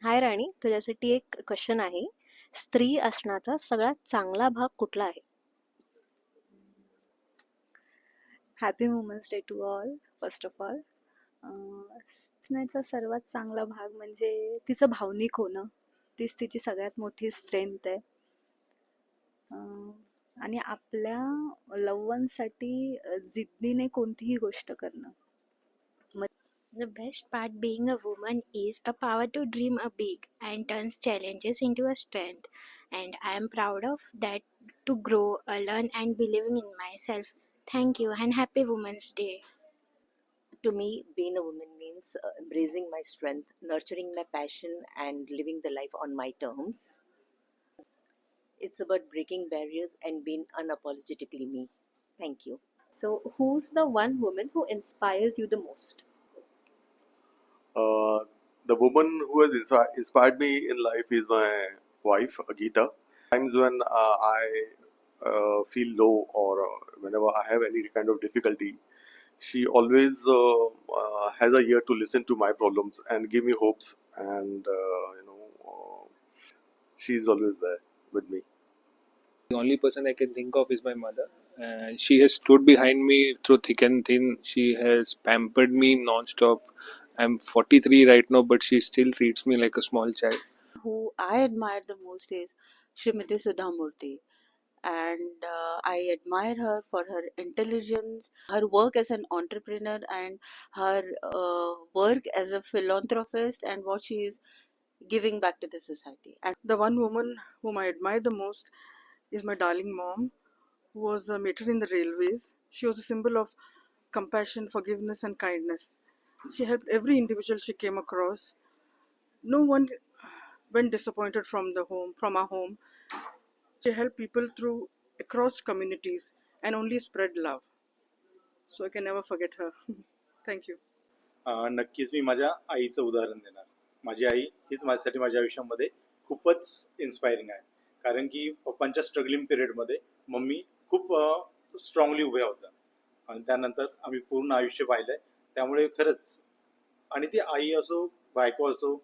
हाय राणी, तुझ्यासाठी एक क्वेश्चन आहे. स्त्री असण्याचा सगळ्यात चांगला भाग कुठला आहे? Happy women's day to all. First of all, स्नेचा सर्वात चांगला भाग म्हणजे तिचं भावनिक होणं. तीच तिची सगळ्यात मोठी स्ट्रेंथ आहे. आणि आपल्या लव्ह जिद्दीने कोणतीही गोष्ट करणं. The best part being a woman is a power to dream a big and turns challenges into a strength. And I am proud of that to grow, learn, and believing in myself. Thank you and happy Women's Day. To me, being a woman means embracing my strength, nurturing my passion, and living the life on my terms. It's about breaking barriers and being unapologetically me. Thank you. So, who's the one woman who inspires you the most? Uh, the woman who has inspired me in life is my wife, Geeta. Times when I feel low or whenever I have any kind of difficulty, she always has a ear to listen to my problems and give me hopes. And she's always there with me. The only person I can think of is my mother. And she has stood behind me through thick and thin. She has pampered me non-stop. I'm 43 right now, but she still treats me like a small child. Who I admire the most is Srimati Sudhamurthy. And I admire her for her intelligence, her work as an entrepreneur, and her work as a philanthropist, and what she is giving back to the society. And The one woman whom I admire the most is my darling mom, who was a matron in the railways. She was a symbol of compassion, forgiveness, and kindness. She helped every individual she came across. No one went disappointed from our home. She helped people through across communities and only spread love. So I can never forget her. Thank you. नक्कीच मी माझ्या आईचं उदाहरण देणार. माझी आई हीच माझ्यासाठी माझ्या आयुष्यामध्ये खूपच इन्स्पायरिंग आहे. कारण की पप्पांच्या स्ट्रगलिंग पिरियडमध्ये मम्मी खूप स्ट्रॉंगली उभ्या होत्या आणि त्यानंतर आम्ही पूर्ण आयुष्य पाहिलंय. त्यामुळे खरंच, आणि ती आई असो, बायको असो,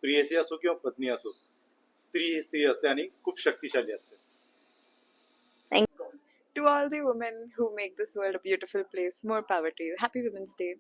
प्रियसी असो किंवा पत्नी असो, स्त्री ही स्त्री असते आणि खूप शक्तिशाली असते. To all the women who make this world a beautiful place, more power to you. Happy Women's Day.